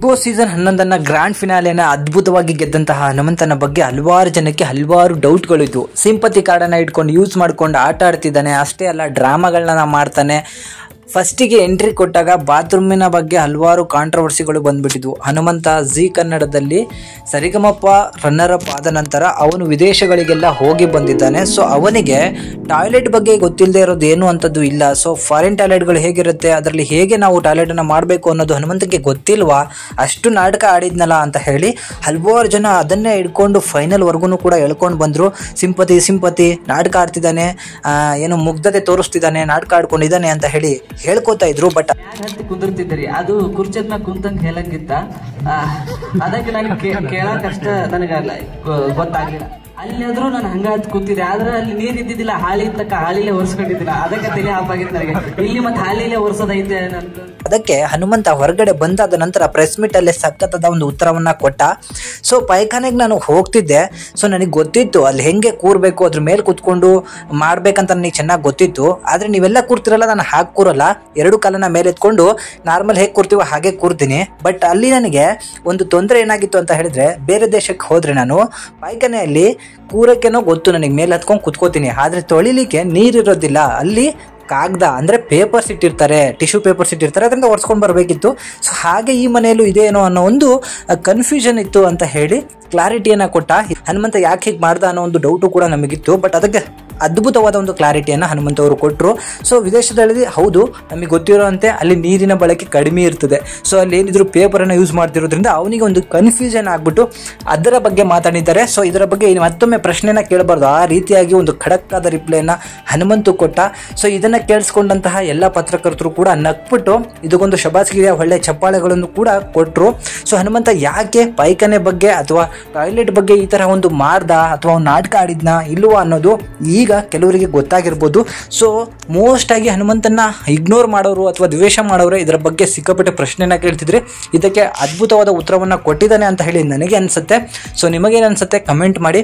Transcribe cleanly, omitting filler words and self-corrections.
Big boss season 11 grand ಫಿನಾಲೆನ ಅದ್ಭುತವಾಗಿ ಗೆದ್ದಂತಹ ಹನುಮಂತನ ಬಗ್ಗೆ ಹಲವಾರು ಜನಕ್ಕೆ ಹಲವಾರು ಡೌಟ್ಗಳಿದ್ವು. ಸಿಂಪತಿ ಕಾರ್ಡನ್ನು ಇಟ್ಕೊಂಡು ಯೂಸ್ ಮಾಡ್ಕೊಂಡು ಆಟ ಆಡ್ತಿದ್ದಾನೆ, ಅಷ್ಟೇ ಅಲ್ಲ ಡ್ರಾಮಾಗಳನ್ನ ಮಾಡ್ತಾನೆ. ಫಸ್ಟಿಗೆ ಎಂಟ್ರಿ ಕೊಟ್ಟಾಗ ಬಾತ್ರೂಮಿನ ಬಗ್ಗೆ ಹಲವಾರು ಕಾಂಟ್ರವರ್ಸಿಗಳು ಬಂದ್ಬಿಟ್ಟಿದ್ವು. ಹನುಮಂತ ಜಿ ಕನ್ನಡದಲ್ಲಿ ಸರಿಗಮಪ್ಪ ರನ್ನರ್ ಅಪ್ ಆದ ನಂತರ ಅವನು ವಿದೇಶಗಳಿಗೆಲ್ಲ ಹೋಗಿ ಬಂದಿದ್ದಾನೆ. ಸೊ ಅವನಿಗೆ ಟಾಯ್ಲೆಟ್ ಬಗ್ಗೆ ಗೊತ್ತಿಲ್ಲದೆ ಇರೋದು ಏನು ಅಂಥದ್ದು ಇಲ್ಲ. ಸೊ ಫಾರಿನ್ ಟಾಯ್ಲೆಟ್ಗಳು ಹೇಗಿರುತ್ತೆ, ಅದರಲ್ಲಿ ಹೇಗೆ ನಾವು ಟಾಯ್ಲೆಟನ್ನು ಮಾಡಬೇಕು ಅನ್ನೋದು ಹನುಮಂತಕ್ಕೆ ಗೊತ್ತಿಲ್ವಾ, ಅಷ್ಟು ನಾಟಕ ಆಡಿದ್ನಲ್ಲ ಅಂತ ಹೇಳಿ ಹಲವಾರು ಜನ ಅದನ್ನೇ ಹಿಡ್ಕೊಂಡು ಫೈನಲ್ವರೆಗೂ ಕೂಡ ಎಳ್ಕೊಂಡು ಬಂದರು. ಸಿಂಪತಿ ನಾಟಕ ಆಡ್ತಿದ್ದಾನೆ, ಏನು ಮುಗ್ಧತೆ ತೋರಿಸ್ತಿದ್ದಾನೆ, ನಾಟಕ ಆಡ್ಕೊಂಡಿದ್ದಾನೆ ಅಂತ ಹೇಳಿ ಹೇಳ್ಕೋತಾ ಇದ್ರು. ಬಟ್ ಕುಂದಿರ್ತಿದ್ರಿ ಅದು ಕುರ್ಚದ್ ಮ್ಯಾಗ ಕುಂತಂಗ್ ಹೇಳಂಗಿತ್ತ, ಅದಕ್ಕೆ ನನಗೆ ಕೇಳಕ್ ಅಷ್ಟ ನನಗ ಗೊತ್ತಾಗ್ಲಿಲ್ಲ. ಅಲ್ಲಾದ್ರೂ ನಾನು ಹಂಗಾದ್ ಕೂತಿದ್ದೆ, ಆದ್ರೆ ಅಲ್ಲಿ ನೀರ್ ಇದ್ದಿದ್ದಿಲ್ಲ, ಹಾಳಿ ಇತ್ತಕ್ಕ ಹಾಲಿಲೆ ಒರ್ಸ್ಕೊಂಡಿದ್ದಿಲ್ಲ, ಅದಕ್ಕೆ ತಲೆ ಹಾಪಾಗಿತ್ತು ನನಗೆ. ಇಲ್ಲಿ ಮತ್ತೆ ಹಾಲಿಲೆ ಒರ್ಸೋದೈತೆ ಅಂತ ಅದಕ್ಕೆ ಹನುಮಂತ ಹೊರಗಡೆ ಬಂದಾದ ನಂತರ ಪ್ರೆಸ್ ಮೀಟ್ ಅಲ್ಲೇ ಸಖತ್ತಾದ ಒಂದು ಉತ್ತರವನ್ನ ಕೊಟ್ಟ. ಸೊ ಪೈಖಾನೆಗೆ ನಾನು ಹೋಗ್ತಿದ್ದೆ, ಸೊ ನನಗೆ ಗೊತ್ತಿತ್ತು ಅಲ್ಲಿ ಹೆಂಗೆ ಕೂರ್ಬೇಕು, ಅದ್ರ ಮೇಲೆ ಕೂತ್ಕೊಂಡು ಮಾಡ್ಬೇಕಂತ ನನಗೆ ಚೆನ್ನಾಗಿ ಗೊತ್ತಿತ್ತು. ಆದ್ರೆ ನೀವೆಲ್ಲ ಕೂರ್ತಿರಲ್ಲ, ನಾನು ಹಾಗೆ ಕೂರಲ್ಲ, ಎರಡು ಕಾಲನ ಮೇಲೆ ಎತ್ಕೊಂಡು ನಾರ್ಮಲ್ ಹೇಗೆ ಕೂರ್ತೀವೋ ಹಾಗೆ ಕೂರ್ತೀನಿ. ಬಟ್ ಅಲ್ಲಿ ನನಗೆ ಒಂದು ತೊಂದರೆ ಏನಾಗಿತ್ತು ಅಂತ ಹೇಳಿದ್ರೆ, ಬೇರೆ ದೇಶಕ್ಕೆ ಹೋದ್ರೆ ನಾನು ಪೈಖಾನೆಯಲ್ಲಿ ಕೂರಕ್ಕೇನೋ ಗೊತ್ತು, ನನಗೆ ಮೇಲೆ ಹತ್ಕೊಂಡು ಕುತ್ಕೋತೀನಿ, ಆದ್ರೆ ತೊಳಿಲಿಕ್ಕೆ ನೀರಿರೋದಿಲ್ಲ. ಅಲ್ಲಿ ಕಾಗದ ಅಂದರೆ ಪೇಪರ್ಸ್ ಇಟ್ಟಿರ್ತಾರೆ, ಟಿಶ್ಯೂ ಪೇಪರ್ಸ್ ಇಟ್ಟಿರ್ತಾರೆ, ಅದರಿಂದ ಒರೆಸ್ಕೊಂಡು ಬರಬೇಕಿತ್ತು. ಸೊ ಹಾಗೆ ಈ ಮನೆಯಲ್ಲೂ ಇದೇನೋ ಅನ್ನೋ ಒಂದು ಕನ್ಫ್ಯೂಷನ್ ಇತ್ತು ಅಂತ ಹೇಳಿ ಕ್ಲಾರಿಟಿಯನ್ನು ಕೊಟ್ಟ. ಹನುಮಂತ ಯಾಕೆ ಹೀಗೆ ಮಾಡ್ದ ಅನ್ನೋ ಒಂದು ಡೌಟು ಕೂಡ ನಮಗಿತ್ತು. ಬಟ್ ಅದಕ್ಕೆ ಅದ್ಭುತವಾದ ಒಂದು ಕ್ಲಾರಿಟಿಯನ್ನು ಹನುಮಂತ ಅವರು ಕೊಟ್ಟರು. ಸೊ ವಿದೇಶದಲ್ಲಿ ಹೌದು ನಮಗೆ ಗೊತ್ತಿರೋಂತೆ ಅಲ್ಲಿ ನೀರಿನ ಬಳಕೆ ಕಡಿಮೆ ಇರ್ತದೆ. ಸೊ ಅಲ್ಲಿ ಏನಿದ್ರು ಪೇಪರನ್ನು ಯೂಸ್ ಮಾಡ್ತಿರೋದ್ರಿಂದ ಅವನಿಗೆ ಒಂದು ಕನ್ಫ್ಯೂಷನ್ ಆಗ್ಬಿಟ್ಟು ಅದರ ಬಗ್ಗೆ ಮಾತಾಡಿದ್ದಾರೆ. ಸೊ ಇದರ ಬಗ್ಗೆ ಮತ್ತೊಮ್ಮೆ ಪ್ರಶ್ನೆನ ಕೇಳಬಾರ್ದು, ಆ ರೀತಿಯಾಗಿ ಒಂದು ಖಡಕ್ ಆದ ರಿಪ್ಲೈನ ಹನುಮಂತು ಕೊಟ್ಟ. ಸೊ ಇದನ್ನು ಕೇಳಿಸ್ಕೊಂಡಂತಹ ಎಲ್ಲ ಪತ್ರಕರ್ತರು ಕೂಡ ನಕ್ಬಿಟ್ಟು ಇದಕ್ಕೊಂದು ಶಬಾಸ್ಗಿರಿಯ ಒಳ್ಳೆ ಚಪ್ಪಾಳೆಗಳನ್ನು ಕೂಡ ಕೊಟ್ಟರು. ಸೊ ಹನುಮಂತ ಯಾಕೆ ಪೈಖಾನೆ ಬಗ್ಗೆ ಅಥವಾ ಟಾಯ್ಲೆಟ್ ಬಗ್ಗೆ ಈ ಥರ ಒಂದು ಮಾಡ್ದ ಅಥವಾ ಒಂದು ನಾಟಕ ಆಡಿದ್ನ ಇಲ್ವಾ ಅನ್ನೋದು ಈಗ ಕೆಲವರಿಗೆ ಗೊತ್ತಾಗಿರ್ಬೋದು. ಸೊ ಮೋಸ್ಟ್ ಆಗಿ ಹನುಮಂತನ ಇಗ್ನೋರ್ ಮಾಡೋರು ಅಥವಾ ದ್ವೇಷ ಮಾಡೋರು ಇದರ ಬಗ್ಗೆ ಸಿಕ್ಕಾಪಟ್ಟೆ ಪ್ರಶ್ನೆನ ಕೇಳ್ತಿದ್ರೆ ಇದಕ್ಕೆ ಅದ್ಭುತವಾದ ಉತ್ತರವನ್ನು ಕೊಟ್ಟಿದ್ದಾನೆ ಅಂತ ಹೇಳಿ ನನಗೆ ಅನಿಸುತ್ತೆ. ಸೊ ನಿಮಗೇನು ಅನಿಸುತ್ತೆ ಕಮೆಂಟ್ ಮಾಡಿ.